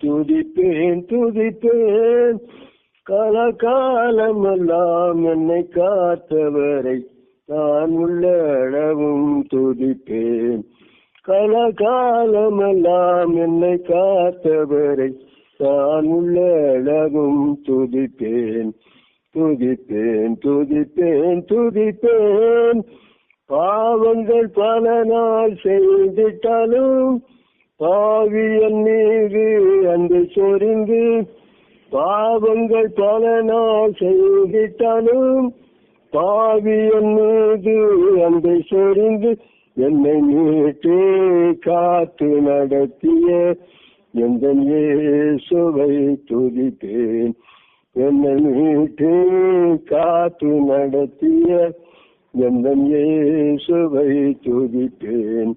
துதிப்பேன் துதிப்பேன் காலகாலமெல்லாம் என்னை காத்தவரை நான் உள்ளளவும் துதிப்பேன். காலகாலமெல்லாம் என்னை காத்தவரை நான் உள்ளளவும் துதிப்பேன். துதிப்பேன் துதிப்பேன் துதிப்பேன். பாவங்கள் பல நாள் செய்திட்டாலும் பாவியன் மீது அன்பு சொரிந்து, பாவங்கள் பல நாள் செய்திட்டாலும் பாவியன் மீது அன்பை சொரிந்து என்னை மீட்டு காத்து நடத்திய எந்த இயேசுவை துதிப்பேன். என்னை மீட்டு காத்து நடத்திய எந்த இயேசுவை துதிப்பேன்.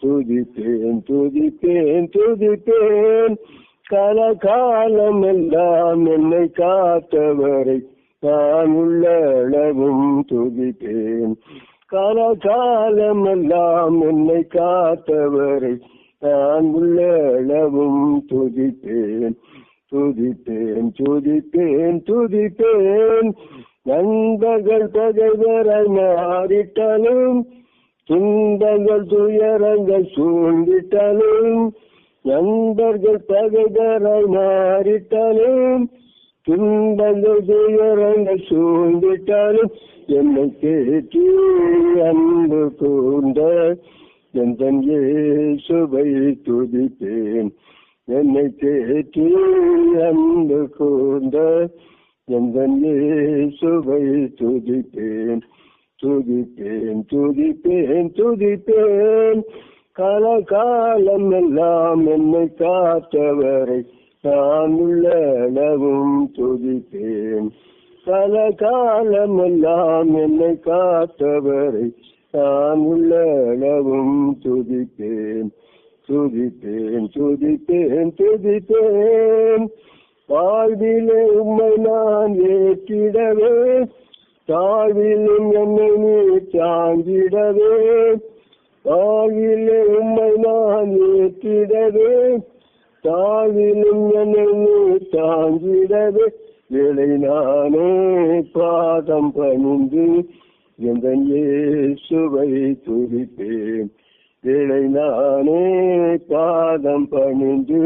துதிப்பேன் துதிப்பேன் துதிப்பேன் காலகாலம் எல்லாம் என்னை காத்தவரை நான் உள்ளளவும் துதிப்பேன். காலகாலம் எல்லாம் என்னை காத்தவரை நான் உள்ளளவும் துதிப்பேன். துதிப்பேன் துதிப்பேன் துதிப்பேன். நண்பர்கள் பகைவராய் மாறிட்டாலும், துன்பங்கள் துயரங்கள் சூழ்ந்திட்டாலும், நண்பர்கள் பகைவராய் மாறிட்டாலும், துன்பங்கள் துயரங்கள் சூழ்ந்திட்டாலும், என்னை தேற்றி அன்பு கூர்ந்த எந்த இயேசுவை துதிப்பேன். என்னை தேற்றி அன்பு கூர்ந்த எந்த இயேசுவை துதிப்பேன். துதிப்பேன் துதிப்பேன் துதிப்பேன் காலகாலம் எல்லாம் என்னை காத்தவரை நான் உள்ளளவும் துதிப்பேன். காலகாலம் எல்லாம் என்னை காத்தவரை நான் உள்ளளவும் துதிப்பேன். துதிப்பேன் துதிப்பேன் துதிப்பேன். வாழ்விலே உம்மை நான் ஏற்றிடவே, தாழ்விலும் என்னை நீ தாங்கிடவே. வாழ்விலே உம்மை நான் ஏற்றிடவே, தாழ்விலும் என்னை நீ தாங்கிடவே. வேளை நானே பாதம் பணிந்து எந்த இயேசுவை துதிப்பேன். வேளை நானே பாதம் பணிந்து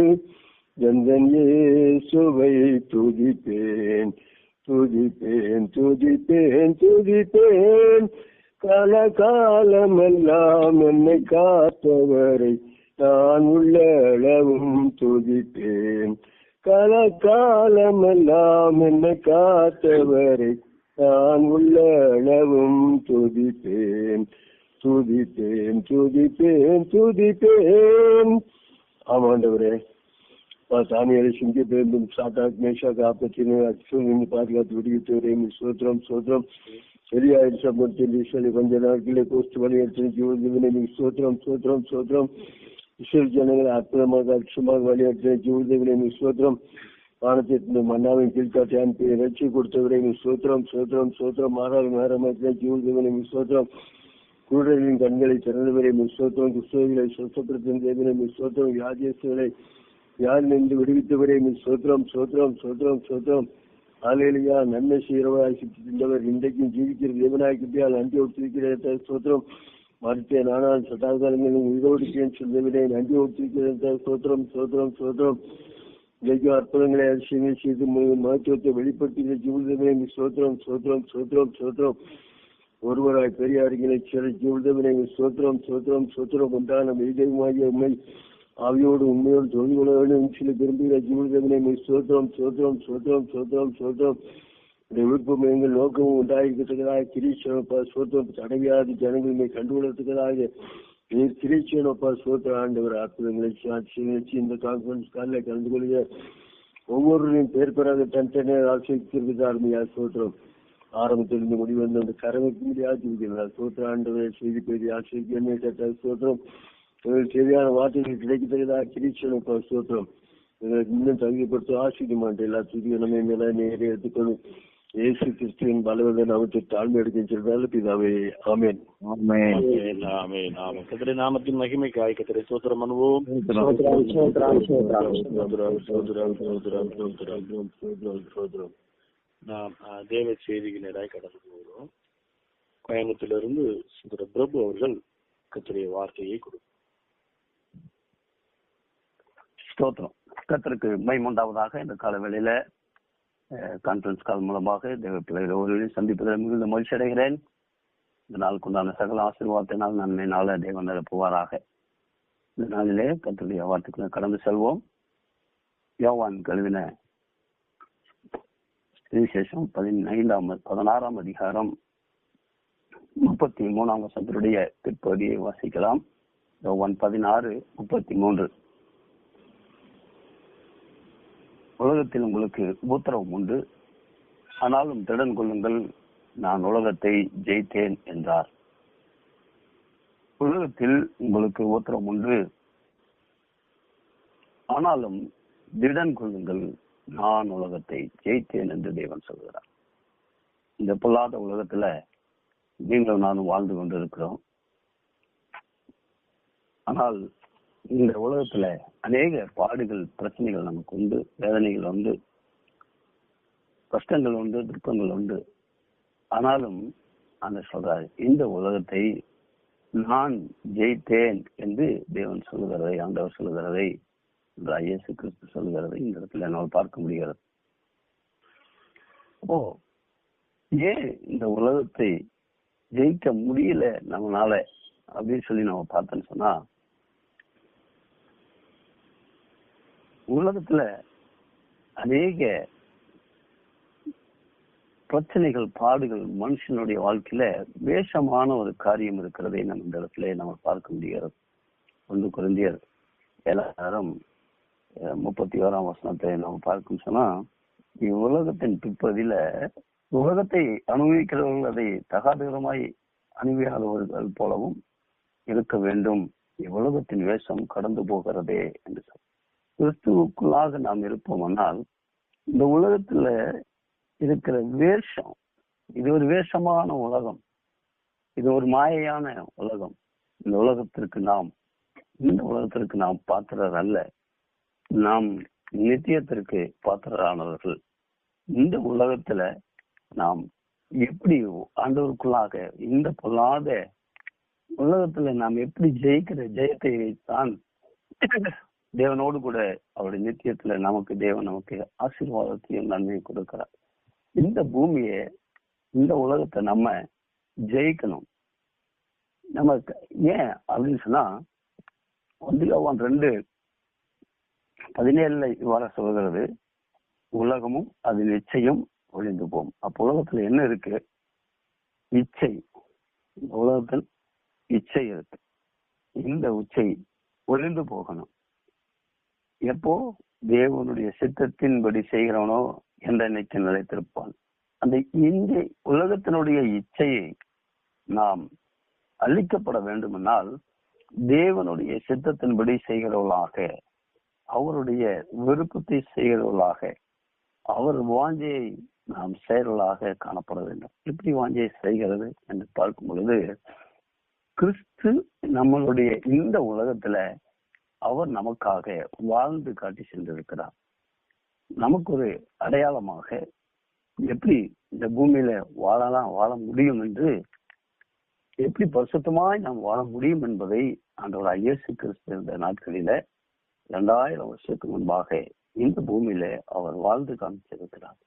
எந்த இயேசுவை துதிப்பேன். துதிப்பேன் துதிப்பேன் துதிப்பேன் காலகாலம் எல்லாம் என்னை காத்தவரை நான் உள்ளளவும் துதிப்பேன். காலகாலம் எல்லாம் என்னை காத்தவரை நான் உள்ளளவும் துதிப்பேன். துதிப்பேன் துதிப்பேன் துதிப்பேன். ஆமாண்டவரே, தானியலை சிங்கப்பேரும் சாத்தாக் மேஷாக் ஆபத்தினை அச்சூரின் பாதுகாத்து விடுவித்தவரே ஸ்தோத்திரம் ஸ்தோத்திரம். சரியாயிடுச்சு கொஞ்ச நாட்களே போஸ்ட் வழியெடுத்து ஜீவனை ஸ்தோத்திரம் ஸ்தோத்திரம் ஸ்தோத்திரம். இஸ்ரேல் ஜனங்களை அற்புதமாக அச்சமாக வழியெடுத்த ஜீவனை ஸ்தோத்திரம். வானத்திற்கு மன்னாவின் கீழ்காட்டி அனுப்பி இறைச்சி கொடுத்தவரை ஸ்தோத்திரம் ஸ்தோத்திரம் ஸ்தோத்திரம். மாறாக நேரமாக ஜீவனை ஸ்தோத்திரம். குருடர்களின் கண்களை திறந்தவரை ஸ்தோத்திரம். கிறிஸ்தவர்களை சொத்தப்படுத்தும் தேவனை ஸ்தோத்திரம். வியாதியஸ்தர்களை யார் நின்று விடுவித்தவரே ஸ்தோத்திரம் ஸ்தோத்திரம் ஸ்தோத்திரம் ஸ்தோத்திரம். ஆலையிலையா நன்மை செய்கிறவராய் சித்திருந்தவர் இன்றைக்கும் ஜீவிக்கிற தேவனாய்க்கிட்டால் நன்றி ஒத்திருக்கிற ஸ்தோத்திரம். மறுத்த நானால் சதாகாலங்களில் உயிரோடிக்கேன் சொல்லுவதை நன்றி ஒத்திருக்கிற ஸ்தோத்திரம் ஸ்தோத்திரம் ஸ்தோத்திரம். இன்றைக்கும் அற்புதங்களை அதிசயங்கள் செய்து மகத்துவத்தை வெளிப்படுத்துகிற ஜீவிதமே ஸ்தோத்திரம் ஸ்தோத்திரம் ஸ்தோத்திரம் ஸ்தோத்திரம். ஒருவராய் பெரிய அறிஞரை சில ஜீவிதமே ஸ்தோத்திரம் ஸ்தோத்திரம் ஸ்தோத்திரம். உண்டான தெய்வமாகிய உண்மை ஆவியோடு உண்மையோடு தொழில்களோடு சில விரும்புகிற ஜீவனை ஸ்தோத்திரம் ஸ்தோத்திரம் ஸ்தோத்திரம் ஸ்தோத்திரம் ஸ்தோத்திரம். இந்த விருப்பம் எங்கள் நோக்கமும் உண்டாயிருக்கிறதுக்காக கிரீச்சனப்பா ஸ்தோத்திரம். தடவியாதி ஜனங்களுமே கண்டுகொள்ளத்துக்காக நீர் கிரீச்சனப்பா ஸ்தோத்திர ஆண்டவர். அற்புதங்களை சாட்சி இந்த கான்ஃபரன்ஸ் காலில் கலந்து கொள்கிற ஒவ்வொருவரையும் பேர் பெறாத தன்னை ஆசிரியத்திற்கு ஆரம்பியா ஸ்தோத்திரம். ஆரம்பத்திலிருந்து முடிவந்த அந்த கரமைக்கு முடியாது ஸ்தோத்திர ஆண்டவரை செய்தி பெரிய ஆசிரியர் ஸ்தோத்திரம். சரியான வார்த்தைகள் கிடைக்கத்தக்கதாக கிரீச்சனப்பா ஸ்தோத்திரம். இன்னும் தகுதிப்படுத்த ஆசிரியமாட்டேன் எல்லா துதியை நம்ம மேலே நேரே எடுத்துக்கணும். இயேசு கிறிஸ்துவின் பலவீன நாமத்தை தாழ்மை எடுக்கின்ற பிதாவே, ஆமென். கர்த்தருடைய நாமத்தின் மகிமைக்காய் கர்த்தரை ஸ்தோத்திரம் பண்ணுவோம். நாம் தேவ செய்தியினராய் கடந்து போகிறோம். கோயம்புத்தூரிலிருந்து சுந்தர பிரபு அவர்கள் கர்த்தருடைய வார்த்தையை கொடுக்கும். ஸ்தோத்திரம். கர்த்தருக்கு மகிமையுண்டாவதாக. இந்த கால வேளையில கான்பரன்ஸ் கால் மூலமாக தேவ பிள்ளைகளை ஒருவரையும் சந்திப்பதில் மிகுந்த மகிழ்ச்சி அடைகிறேன். இந்த நாளுக்குண்டான சகல ஆசீர்வாதத்தினால் நன்மையினால தேவன் நிரப்புவாராக. இந்த நாளிலே கர்த்தருடைய வார்த்தைக்குள்ள கடந்து செல்வோம். யோவான் எழுதின சுவிசேஷம் 16ஆம் அதிகாரம் 33ஆம் வசனத்தினுடைய பிற்பகுதியை வாசிக்கலாம். யோவான் 16:33. உலகத்தில் உங்களுக்கு உபத்திரவம் உண்டு, ஆனாலும் திடன் கொள்ளுங்கள், நான் உலகத்தை ஜெயித்தேன் என்றார். உலகத்தில் உங்களுக்கு உபத்திரவம் உண்டு, ஆனாலும் திடன் கொள்ளுங்கள், நான் உலகத்தை ஜெயித்தேன் என்று தேவன் சொல்கிறார். இந்த பொல்லாத உலகத்துல நீங்களும் நானும் வாழ்ந்து கொண்டிருக்கிறோம். ஆனால் இந்த உலகத்துல அநேக பாடுகள், பிரச்சனைகள் நமக்கு உண்டு, வேதனைகள் உண்டு, கஷ்டங்கள் உண்டு, துக்கங்கள் உண்டு. ஆனாலும் அந்த சொல்றாரு, இந்த உலகத்தை நான் ஜெயித்தேன் என்று தேவன் சொல்லுகிறதை, ஆண்டவர் சொல்லுகிறதை, இயேசு கிறிஸ்து சொல்லுகிறதை இந்த இடத்துல நம்ம பார்க்க முடிகிறது. ஏன் இந்த உலகத்தை ஜெயிக்க முடியல நம்மளால அப்படின்னு சொல்லி நம்ம பார்த்தோன்னு சொன்னா, உலகத்துல அநேக பிரச்சனைகள், பாடுகள், மனுஷனுடைய வாழ்க்கையில வேஷமான ஒரு காரியம் இருக்கிறதை நம்ம இந்த இடத்துல நம்ம பார்க்க முடிகிறது. 1 கொரிந்தியர் 7:31 வசனத்தை நம்ம பார்க்கணும் சொன்னா, இவ்வுலகத்தின் பிற்பதில உலகத்தை அனுபவிக்கிறவர்கள் அதை தகாதகரமாய் அனுபவியாதவர்கள் போலவும் இருக்க வேண்டும், இவ்வுலகத்தின் வேஷம் கடந்து போகிறதே என்று சொல்ல. கிறிஸ்துவுக்குள்ளாக நாம் இருப்போம்னால் இந்த உலகத்துல இருக்கிற வேஷம், இது ஒரு வேஷமான உலகம், இது ஒரு மாயையான உலகம். இந்த உலகத்திற்கு நாம் பாத்திரர் அல்ல, நாம் நித்தியத்திற்கு பாத்திரரானவர்கள். இந்த உலகத்துல நாம் எப்படி ஆண்டவருக்குள்ளாக இந்த பொல்லாத உலகத்துல நாம் எப்படி ஜெயிக்கிற ஜெயத்தை தான் தேவனோடு கூட அவருடைய நித்தியத்துல தேவன் நமக்கு ஆசீர்வாதத்தையும் நன்மையும் கொடுக்கிறார். இந்த பூமியை, இந்த உலகத்தை நம்ம ஜெயிக்கணும். நமக்கு ஏன் அப்படின்னு சொன்னா, 1 யோவான் 2:17 இவ்வாறு சொல்கிறது, உலகமும் அதன் இச்சையும் ஒழிந்து போகும். அப்போ உலகத்துல என்ன இருக்கு? இச்சை. உலகத்தில் இச்சை இருக்கு. இந்த இச்சை ஒழிந்து போகணும். எப்போ தேவனுடைய சித்தத்தின்படி செய்கிறவனோ என்றைக்கு நிலைத்திருப்பான். அந்த இந்த உலகத்தினுடைய இச்சையை நாம் அழிக்கப்பட வேண்டுமென்றால் தேவனுடைய சித்தத்தின்படி செய்கிறவர்களாக, அவருடைய விருப்பத்தை செய்கிறவர்களாக, அவர் வாஞ்சையை நாம் செயல்களாக காணப்பட வேண்டும். எப்படி வாஞ்சையை செய்கிறது என்று பார்க்கும் பொழுது, கிறிஸ்து நம்மளுடைய இந்த உலகத்துல அவர் நமக்காக வாழ்ந்து காட்டி சென்றிருக்கிறார். நமக்கு ஒரு அடையாளமாக எப்படி இந்த பூமியில வாழ முடியும் என்று, எப்படி பரிசுத்தமாய் நாம் வாழ முடியும் என்பதை ஆண்டவர் இயேசு கிறிஸ்து இந்த நாட்களில 2000 வருஷத்துக்கு முன்பாக இந்த பூமியில அவர் வாழ்ந்து காமிச்சிருக்கிறார்.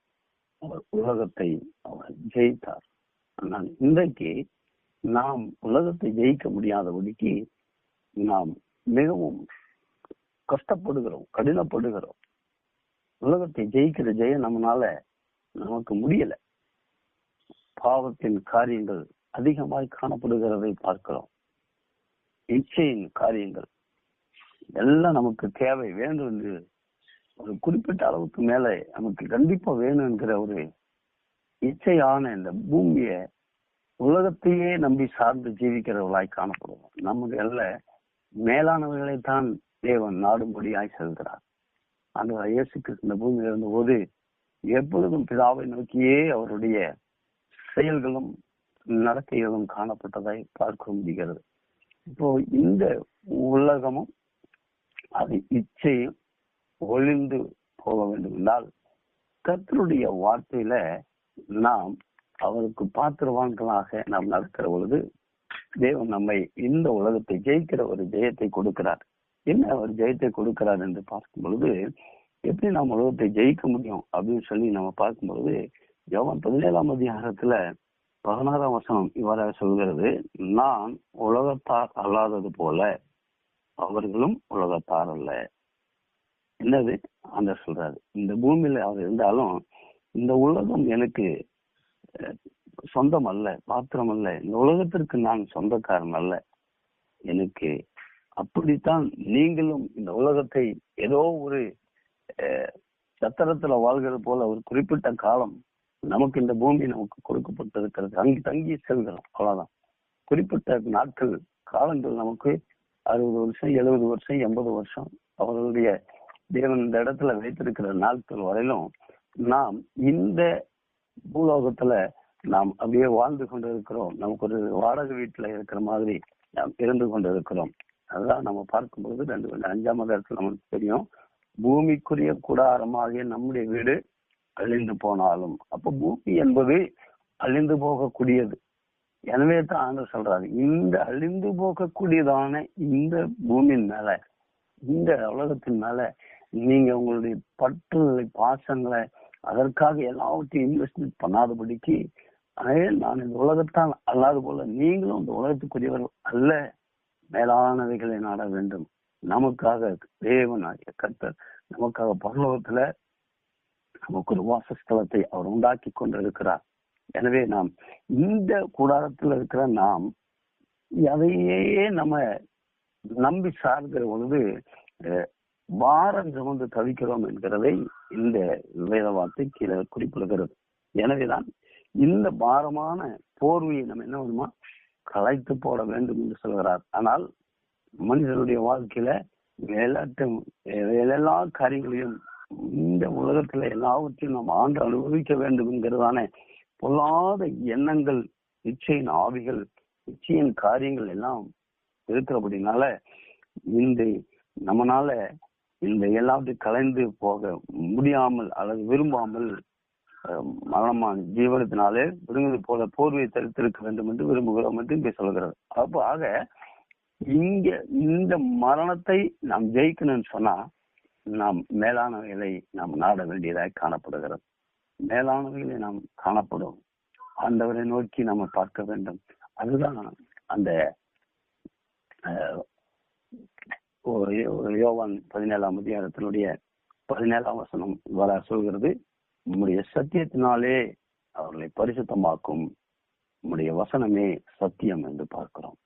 அவர் உலகத்தை அவர் ஜெயித்தார். ஆனால் இன்றைக்கு நாம் உலகத்தை ஜெயிக்க முடியாதபடிக்கு நாம் மிகவும் கஷ்டப்படுகிறோம், கடினப்படுகிறோம். உலகத்தை ஜெயிக்கிற ஜெயம் நமக்கு முடியல. பாவத்தின் காரியங்கள் அதிகமாய் காணப்படுகிறதை பார்க்கிறோம். இச்சையின் காரியங்கள் எல்லாம் நமக்கு தேவை, வேண்டும் என்று ஒரு குறிப்பிட்ட அளவுக்கு மேல நமக்கு கண்டிப்பா வேணும் என்கிற ஒரு இச்சையான இந்த பூமியை, உலகத்தையே நம்பி சார்ந்து ஜீவிக்கிறவர்களாய் காணப்படுவோம். நம்முடைய மேலானவர்களைத்தான் தேவன் நாடும்படியாய் செல்கிறார். அந்த இயேசு கிறிஸ்து இந்த பூமியில இருந்த போது எப்பொழுதும் பிதாவை நோக்கியே அவருடைய செயல்களும் நடக்கைகளும் காணப்பட்டதை பார்க்க முடிகிறது. இப்போ இந்த உலகமும் அது இச்சையும் ஒளிந்து போக வேண்டும் என்றால் கர்த்தருடைய வார்த்தையில நாம் அவருக்கு பாத்திரவான்களாக நாம் நடக்கிற பொழுது தேவன் நம்மை இந்த உலகத்தை ஜெயிக்கிற ஒரு ஜெயத்தை கொடுக்கிறார். என்ன ஒரு ஜெயத்தை கொடுக்கிறார் என்று பார்க்கும் பொழுது, எப்படி நாம் உலகத்தை ஜெயிக்க முடியும் அப்படின்னு சொல்லி நம்ம பார்க்கும் பொழுது, யோவான் 17ஆம் அதிகாரத்துல 16ஆம் வசனம் இவ்வாறாக சொல்கிறது, நான் உலகத்தார் அல்லாதது போல அவர்களும் உலகத்தார் அல்ல. என்னது அந்த சொல்றாரு, இந்த பூமியில அவர் இருந்தாலும் இந்த உலகம் எனக்கு சொந்தம் அல்ல, பாத்திரம் அல்ல, இந்த உலகத்திற்கு நான் சொந்தக்காரன் அல்ல. எனக்கு அப்படித்தான் நீங்களும் இந்த உலகத்தை ஏதோ ஒரு சத்திரத்துல வாழ்கிறது போல ஒரு குறிப்பிட்ட காலம் நமக்கு இந்த பூமி நமக்கு கொடுக்கப்பட்டிருக்கிறது, அங்கே தங்கி செல்கிறோம், அவ்வளவுதான். குறிப்பிட்ட நாட்கள் காலங்கள் நமக்கு 60 வருஷம் 70 வருஷம் 80 வருஷம் அவர்களுடைய தேவன் இந்த இடத்துல வைத்திருக்கிற நாட்கள் வரையிலும் நாம் இந்த பூலோகத்துல நாம் அப்படியே வாழ்ந்து கொண்டு இருக்கிறோம். நமக்கு ஒரு வாடகை வீட்டுல இருக்கிற மாதிரி நாம் இருந்து கொண்டு இருக்கிறோம். அதுதான் நம்ம பார்க்கும்போது 5ஆம் இடத்துல நமக்கு தெரியும், பூமிக்குரிய கூடாரமாகிய நம்முடைய வீடு அழிந்து போனாலும், அப்ப பூமி என்பது அழிந்து போகக்கூடியது. எனவே தான் ஆண்டவர் சொல்றாரு, இந்த அழிந்து போகக்கூடியதான இந்த பூமியின் மேல, இந்த உலகத்தின் மேல நீங்க உங்களுடைய பற்றுகளை பாசங்களை அதற்காக எல்லாவற்றையும் இன்வெஸ்ட்மெண்ட் பண்ணாதபடிக்கு, நான் இந்த உலகத்தான் அல்லாது போல நீங்களும் இந்த உலகத்துக்குரியவர்கள் அல்ல, மேலானவைகளை நாட வேண்டும். நமக்காக தேவனாகிய கர்த்தர் நமக்காக பரலோகத்துல நமக்கு ஒரு வாசஸ்தலத்தை அவர் உண்டாக்கி கொண்டிருக்கிறார். எனவே நாம் இந்த கூடாரத்தில் இருக்கிற நாம் அதையே நம்ம நம்பி சார்கிற பொழுது பாரம் சுமந்து தவிக்கிறோம் என்கிறதை இந்த வேத வார்த்தை கீழே குறிப்பிடுகிறது. எனவேதான் இந்த பாரமான போர்வையை நம்ம என்ன வேணுமா களைத்து போட வேண்டும் என்று சொல்கிறார். ஆனால் மனிதனுடைய வாழ்க்கையில எல்லா காரியங்களையும் இந்த உலகத்துல எல்லாவற்றையும் நாம் ஆண்டு அனுபவிக்க வேண்டும் என்கிறதான பொல்லாத எண்ணங்கள், இச்சையின் ஆவிகள், இச்சையின் காரியங்கள் எல்லாம் இருக்கிறபடினால இந்த நம்மனால இந்த எல்லாத்தையும் கலைந்து போக முடியாமல் அல்லது விரும்பாமல் மரணமான ஜீவனத்தினாலே விரும்புவது போல போர்வையை தரித்திருக்க வேண்டும் என்று விரும்புகிறோம் என்று இங்கே சொல்கிறது. அப்போ ஆக இங்க இந்த மரணத்தை நாம் ஜெயிக்கணும்னு சொன்னா நாம் மேலானவைகளை நாம் நாட வேண்டியதாக காணப்படுகிறது. மேலானவைகளை நாம் காணப்படும் ஆண்டவரை நோக்கி நம்ம பார்க்க வேண்டும். அதுதான் அந்த யோவான் 17ஆம் அதிகாரத்தினுடைய 17ஆம் வசனம் வர சொல்கிறது, உம்முடைய சத்தியத்தினாலே அவர்களை பரிசுத்தமாக்கும், உம்முடைய வசனமே சத்தியம் என்று பார்க்கிறோம்.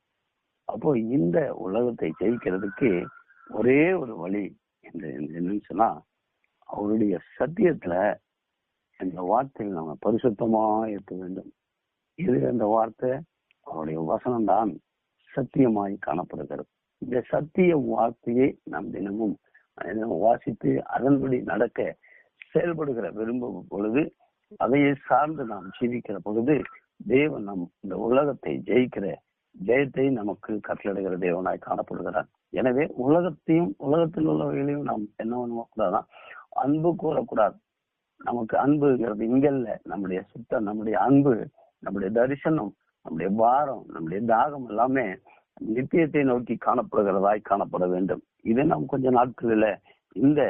அப்போ இந்த உலகத்தை ஜெயிக்கிறதுக்கு ஒரே ஒரு வழி என்னன்னு சொன்னா, அவருடைய சத்தியத்துல இந்த வார்த்தையில் நம்ம பரிசுத்தமா இருக்க வேண்டும். இது அந்த வார்த்தை அவருடைய வசனம் தான் சத்தியமாய் காணப்படுகிறது. இந்த சத்திய வார்த்தையை நாம் தினமும் வாசித்து அதன்படி நடக்க செயல்படுகிற விரும்பும் பொழுது, அதையே சார்ந்து நாம் ஜீவிக்கிற பொழுது தேவன் நம் இந்த உலகத்தை ஜெயிக்கிற ஜெயத்தை நமக்கு கட்டளையிடுகிற தேவனாய் காணப்படுகிறார். எனவே உலகத்தையும் உலகத்தில் உள்ளவர்களையும் நாம் என்ன பண்ணக்கூடாதான், அன்பு கூறக்கூடாது. நமக்கு அன்புங்கிறது இங்கல்ல, நம்முடைய சுத்தம், நம்முடைய அன்பு, நம்முடைய தரிசனம், நம்முடைய பாரம், நம்முடைய தாகம் எல்லாமே நித்தியத்தை நோக்கி காணப்படுகிறதாய் காணப்பட வேண்டும். இதை நாம் கொஞ்ச நாட்களில் இந்த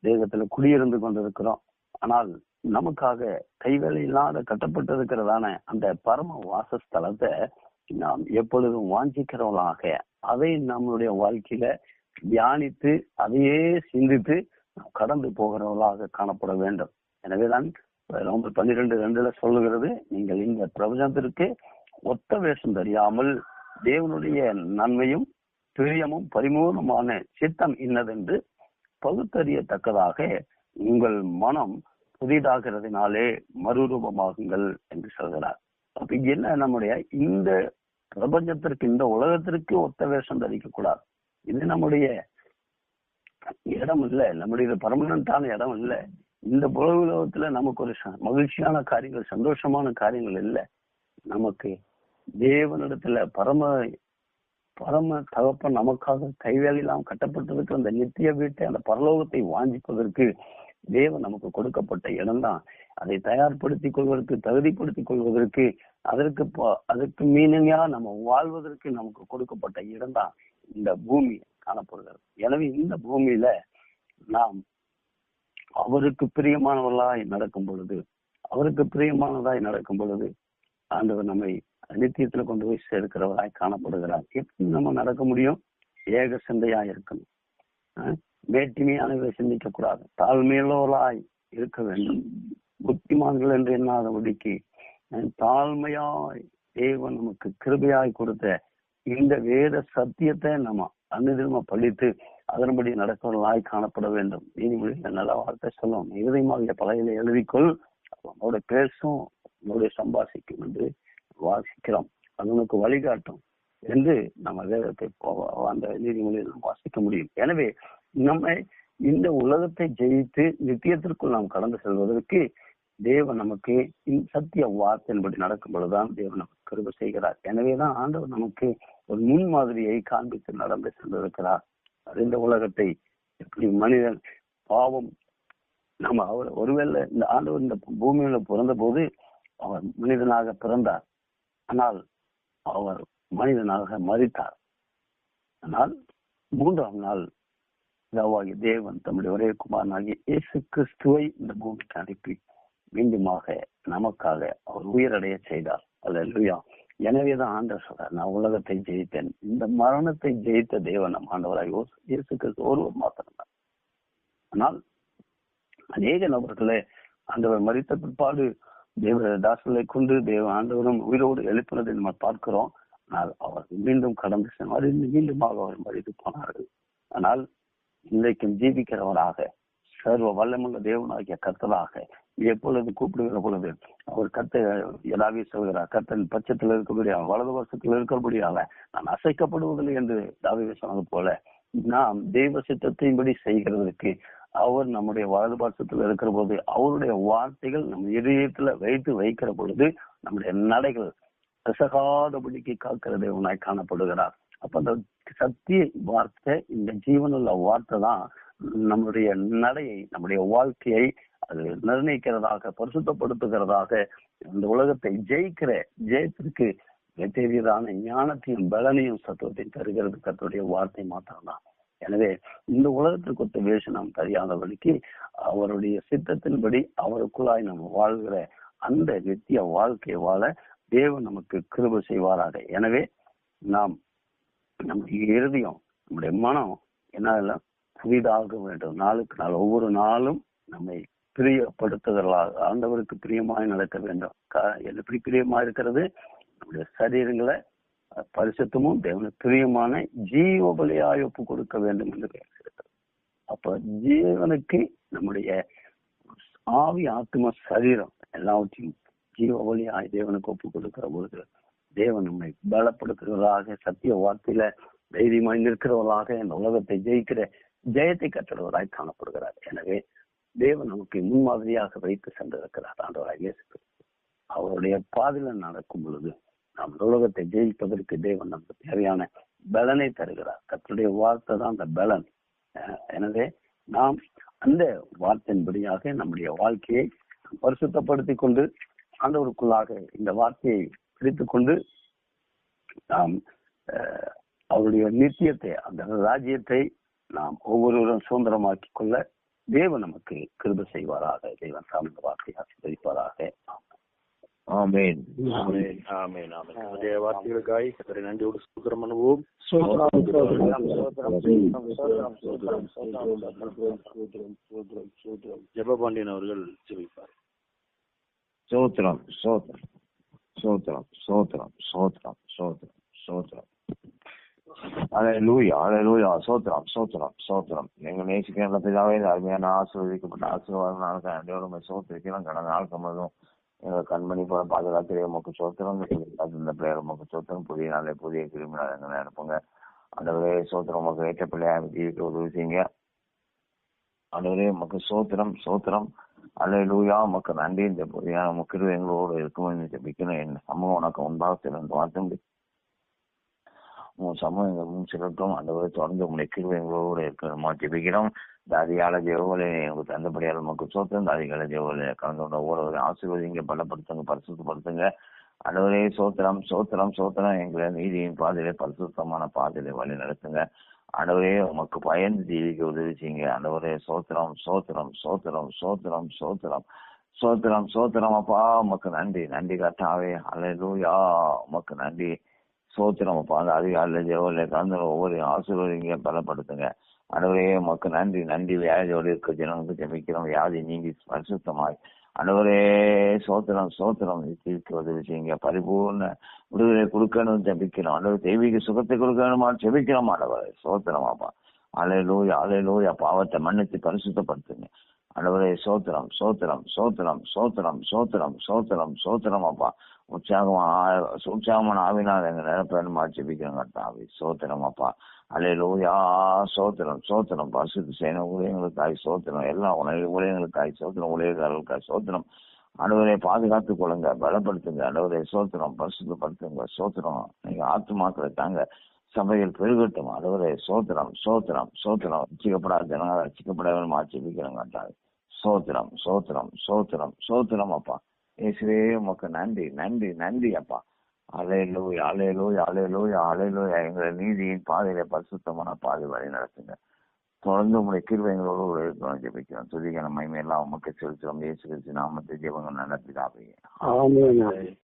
தேகத்துல குடியிருந்து கொண்டிருக்கிறோம். ஆனால் நமக்காக கைவேலை இல்லாத கட்டப்பட்டிருக்கிறதான அந்த பரம வாசஸ்தலத்தை நாம் எப்பொழுதும் வாஞ்சிக்கிறவர்களாக அதை நம்மளுடைய வாழ்க்கையில தியானித்து அதையே சிந்தித்து கடந்து போகிறவர்களாக காணப்பட வேண்டும். எனவேதான் ரோமர் 12:2 சொல்லுகிறது, நீங்கள் இந்த பிரபஞ்சத்திற்கு ஒத்த வேஷம் தெரியாமல் தேவனுடைய நன்மையும் பிரியமும் பரிமூலமான சித்தம் இன்னதென்று பகுத்தறியத்தக்கதாக உங்கள் மனம் புதிதாகிறதுனாலே மறுரூபமாகுங்கள் என்று சொல்கிறார். அப்ப என்ன, நம்முடைய இந்த பிரபஞ்சத்திற்கு, இந்த உலகத்திற்கு ஒத்த வேஷம் தரிக்க கூடாது. இது நம்முடைய இடம் இல்லை, நம்முடைய பர்மனண்டான இடம் இல்லை. இந்த உலகத்துல நமக்கு ஒரு மகிழ்ச்சியான காரியங்கள், சந்தோஷமான காரியங்கள் இல்லை. நமக்கு தேவனிடத்துல பரம தகப்பன் நமக்காக கைவேலையெல்லாம் கட்டப்பட்டதுக்கு அந்த நித்திய வீட்டை, அந்த பரலோகத்தை வாஞ்சிப்பதற்கு தேவன் நமக்கு கொடுக்கப்பட்ட இடம்தான். அதை தயார்படுத்திக் கொள்வதற்கு, தகுதிப்படுத்திக் கொள்வதற்கு, அதற்கு மீனிங்கா நம்ம வாழ்வதற்கு நமக்கு கொடுக்கப்பட்ட இடம்தான் இந்த பூமி காணப்படுகிறது. எனவே இந்த பூமியில நாம் அவருக்கு பிரியமானவர்களாய் நடக்கும் பொழுது ஆண்டவர் நம்மை நித்தியத்துல கொண்டு போய் சேர்க்கிறவராய் காணப்படுகிறார். எப்படி நம்ம நடக்க முடியும்? ஏக சிந்தையா இருக்கணும், வேற்றுமையானவரை சிந்திக்க கூடாது, தாழ்மையுள்ளவர்களாய் இருக்க வேண்டும், புத்திமான்கள் என்று எண்ணாதபடிக்கு தாழ்மையாய் தேவன் நமக்கு கிருபையாய் கொடுத்த இந்த வேத சத்தியத்தை நம்ம அனுதினமா படித்து அதன்படி நடக்கிறவர்களாய் காணப்பட வேண்டும். நீதிமொழியில நல்ல வார்த்தை சொல்லும், இருதயமாக பலகையில எழுதிக்கொள், அவனோட பேசும், அவனோட சம்பாசிக்கும் என்று வாசிக்கிறோம், அது உனக்கு வழிகாட்டும் என்று நம்ம வேதத்தை அந்த நீதிமொழியில் நாம் வாசிக்க முடியும். எனவே நம்ம இந்த உலகத்தை ஜெயித்து நித்தியத்திற்குள் நாம் கடந்து செல்வதற்கு தேவன் நமக்கு சத்திய வார்த்தையின்படி நடக்கும் பொழுதுதான் தேவன் நமக்கு கிருபை செய்கிறார். எனவேதான் ஆண்டவர் நமக்கு ஒரு முன்மாதிரியை காண்பித்து நடந்து சென்றிருக்கிறார். இந்த உலகத்தை எப்படி மனிதன் பாவம் நம்ம அவர் ஒருவேளை இந்த ஆண்டவர் இந்த பூமியில பிறந்த போது அவர் மனிதனாக பிறந்தார், ஆனால் அவர் மனிதனாக மரித்தார். ஆனால் 3ஆம் நாள் தேவன் தம்முடைய ஒரே குமாரனாகிய இயேசு கிறிஸ்துவை இந்த பூமிக்கு அனுப்பி மீண்டுமாக நமக்காக அவர் உயிரடைய செய்தார். அல்லேலூயா. எனவேதான் ஆண்டவர் சொல்றார், நான் உலகத்தை ஜெயித்தேன். இந்த மரணத்தை ஜெயித்த தேவன் நம் ஆண்டவராய் இயேசு கிறிஸ்து ஒருவர் மாத்திரம்தான். ஆனால் அநேக நபர்களே ஆண்டவர் மரித்த பிற்பாடு தேவ தாசர்களை கொண்டு தேவ ஆண்டவரும் உயிரோடு எழுப்பினதை நம்ம பார்க்கிறோம். ஆனால் அவர் மீண்டும் கடந்து சென்றார், மீண்டுமாக அவர் மரித்து போனார்கள். ஆனால் இன்றைக்கும் ஜீவிக்கிறவராக சர்வ வல்லமுள்ள தேவனாகிய கர்த்தராக எப்பொழுது கூப்பிடுகிற பொழுது அவர் கர்த்தர் சொல்கிறார், கர்த்தன் பட்சத்தில் இருக்கக்கூடியவன் வலது வருஷத்தில் இருக்கிறபடியாக நான் அசைக்கப்படுவதில்லை என்று தாவீது சொன்னது போல நாம் தெய்வ சித்தத்தின்படி செய்கிறதுக்கு அவர் நம்முடைய வலது பட்சத்தில் இருக்கிற போது அவருடைய வார்த்தைகள் நம்ம இதயத்துல வைக்கிற பொழுது நம்முடைய நடைகள் கசகாதபடிக்கு காக்கிற தேவனாய் காணப்படுகிறார். அப்ப அந்த சத்திய வார்த்தை, இந்த ஜீவனுள்ள வார்த்தை தான் நம்முடைய நடையை, நம்முடைய வாழ்க்கையை அது நிர்ணயிக்கிறதாக, பரிசுத்தப்படுத்துகிறதாக, இந்த உலகத்தை ஜெயத்திற்கு தெரியதான ஞானத்தையும் பலனையும் சத்துவத்தையும் தருகிறது கர்த்தருடைய வார்த்தை மாத்திரம்தான். எனவே இந்த உலகத்திற்கு ஒத்த வேஷம் நாம் தெரியாதபடிக்கு அவருடைய சித்தத்தின்படி அவருக்குள்ளாய் நம்ம வாழ்கிற அந்த நித்திய வாழ்க்கையை வாழ தேவன் நமக்கு கிருபை செய்வாராக. எனவே நாம் நம்முடைய இருதயம், நம்முடைய மனம் என்ன புதிதாக வேண்டும். நாளுக்கு நாள் ஒவ்வொரு நாளும் நம்மை பிரியப்படுத்துகிறார், ஆண்டவருக்கு பிரியமாய் நடக்க வேண்டும். எப்படி பிரியமா இருக்கிறது? நம்முடைய சரீரங்களை பரிசுத்தமும் தேவனுக்கு பிரியமான ஜீவ பலியாய் ஒப்பு கொடுக்க வேண்டும் என்று பேசுகிறது. அப்ப ஜீவனுக்கு நம்முடைய ஆவி, ஆத்ம, சரீரம் எல்லாவற்றையும் ஜீவ பலியாய் தேவனுக்கு ஒப்பு கொடுக்கிற பொழுது தேவன் நம்மை பலப்படுத்துகிறவராக, சத்திய வார்த்தையில தைரியமாய் நிற்கிறவர்களாக இந்த உலகத்தை ஜெயிக்கிற ஜெயத்தை கற்றுவராய் காணப்படுகிறார். எனவே தேவன் நமக்கு முன்மாதிரியாக வைத்து சென்றிருக்கிறார். ஆண்டவராய் இயேசு கிறிஸ்து அவருடைய பாதையில நடக்கும் பொழுது நாம் உலகத்தை ஜெயிப்பதற்கு தேவன் நமக்கு தேவையான பலனை தருகிறார். கர்த்தருடைய வார்த்தை தான் அந்த பலன். எனவே நாம் அந்த வார்த்தையின்படியாக நம்முடைய வாழ்க்கையை பரிசுத்தப்படுத்திக் கொண்டு ஆண்டவருக்குள்ளாக இந்த வார்த்தையை பிடித்துக் கொண்டு நாம் அவருடைய நித்தியத்தை, அந்த ராஜ்யத்தை நாம் ஒவ்வொருவரும் சுதந்திரமாக்கி கொள்ள தேவன் நமக்கு கிருபை செய்வாராக. தேவன் சார்ந்த வார்த்தையை ஆசீர்வதிப்பாராக. ஆமென், ஆமென், ஆமென், ஆமென். அதே வார்த்தைகளுக்காய் கர்த்தரை நன்றியோடு ஸ்தோத்திரம் பண்ணுவோம். ஜெபபாண்டியன் அவர்கள் ஜெபிப்பார். சோத்ரம் சோத்ரம் சோத்ரம் சோத்ரம் சோத்ரம் சோத்ரம் சோத்ரம். அல்லேலூயா, அல்லேலூயா. சோத்ரம் சோத்ரம் சோத்ரம். எங்கள் நேசிக்கிற பிதாவே, அருமையான ஆசீர்வதிக்கப்பட்ட ஆசீர்வாதம் சோத்திரிக்கலாம். கடந்த நாள் சம்பந்தம் எங்கள் கண்மணி போல பாதுகாத்து உமக்கு சோத்திரம். இந்த பிள்ளையர் உமக்கு சோத்திரம். புதிய நாளை புதிய கிருமி நாள் எங்களை அனுப்புங்க. ஆண்டவரே சோத்திரம், உமக்கு ஏற்ற பிள்ளையா ஜீவிக்க உதவி செய்யுங்க. ஆண்டவரே உமக்கு சோத்திரம் சோத்திரம். அல்லேலூயா. உமக்கு நன்றி. இந்த பொறியான முக்கிய எங்களோடு இருக்கும்னு ஜெபிக்கணும். என் சமூகம் உனக்கு உண்டாக சிறந்து வாழ்த்துண்டு. உன் சமூகம் எங்கள் முன் சிறட்டும். ஆண்டவரை தொடர்ந்து உங்களுடைய கிருபை எங்களோடு இருக்கணுமா ஜெபிக்கிறோம். இந்த அதிகால ஜெபங்களை எங்களுக்கு தந்தபடியால் உமக்கு சோத்திரம். இந்த அதிகால ஜெபங்களை கலந்து கொண்ட ஒவ்வொரு ஆசீர்வதிங்க, பலப்படுத்துங்க, பரிசுத்தப்படுத்துங்க. ஆண்டவரே சோத்திரம் சோத்திரம் சோத்திரம். எங்களை நீதியின் பாதையிலே பரிசுத்தமான பாதையிலே வழி நடத்துங்க. ஆண்டவரே உமக்கு பயந்து ஜீவிக்க உதவி செய்யுங்க. ஆண்டவரே சோத்திரம் சோத்திரம் சோத்திரம் சோத்திரம் சோத்திரம் சோத்திரம் சோத்திரம். அப்பா உமக்கு நன்றி நன்றி கர்த்தாவே. அல்லேலூயா. உமக்கு நன்றி சோத்திரம் அப்பா. அந்த அதிகாலையில ஜெபங்களை கலந்து ஒவ்வொரு ஆசீர்வதிங்க, பலப்படுத்துங்க. ஆண்டவரே உமக்கு நன்றி நன்றி. வியாதியோடு இருக்க ஜனங்களுக்கு ஜெபிக்கிறோம். வியாதி நீங்கி பரிசுத்தமாய் ஆண்டவரே சோத்திரம் சோத்திரம். தீர்க்க உதவி செய்யுங்க. பரிபூர்ண விடுதலை கொடுக்கணும் ஜெபிக்கிறோம். ஆண்டவர் தெய்வீக சுகத்தை கொடுக்கணுமா ஜெபிக்கிறோம். ஆண்டவரே சோத்திரமாப்பா. அல்லேலூயா அலையலூயா. பாவத்தை மன்னித்து பரிசுத்தப்படுத்துங்க. ஆண்டவரே சோத்திரம் சோத்திரம் சோத்திரம் சோத்திரம் சோத்திரம் சோத்திரம் சோத்திரம் அப்பா. உற்சாகமான ஆவினால் எங்க நிரப்பேணுமா ஜெபிக்கிறோம் கர்த்தாவே. சோத்திரம் அப்பா. அல்லேலூயா. சோத்திரம் சோத்திரம். பரிசுத்த சேன ஊழியர்களுக்காய் சோத்திரம். எல்லா ஊழியர்களுக்காய் சோத்திரம். ஊழியர்களுக்காய் சோத்திரம். ஆண்டவரை பாதுகாத்துக் கொள்ளுங்க, பலப்படுத்துங்க. ஆண்டவரை சோத்திரம். பரிசுத்தப்படுத்துங்க. சோத்திரம். நீங்க ஆத்துமாக்களை தாங்க. சபையில் பெருகட்டும். ஆண்டவரை சோத்திரம் சோத்திரம் சோத்திரம். ரட்சிக்கப்படாத ஜனங்களை ரட்சிக்கப்படவே ஜெபிக்கிறோம் கர்த்தாவே. சோத்திரம் சோத்திரம் சோத்திரம் சோத்திரம் அப்பா. இயேசுவே உமக்கு நன்றி நன்றி நன்றி அப்பா. அல்லேலூயா அல்லேலூயா அல்லேலூயா அல்லேலூயா. எங்களை நீதியின் பாதையில பரிசுத்தமான பாதை வழி நடத்துங்க. தொடர்ந்து உங்களுடைய கிருபை எங்களோடு இருக்கணும் ஜெபிக்கிறோம். துதிக்கான மகிமை எல்லாம் உமக்கு செலுத்துறோம். இயேசு கிறிஸ்து நாமத்தை ஜெபங்கள் நடத்திடாவே. ஆமென்.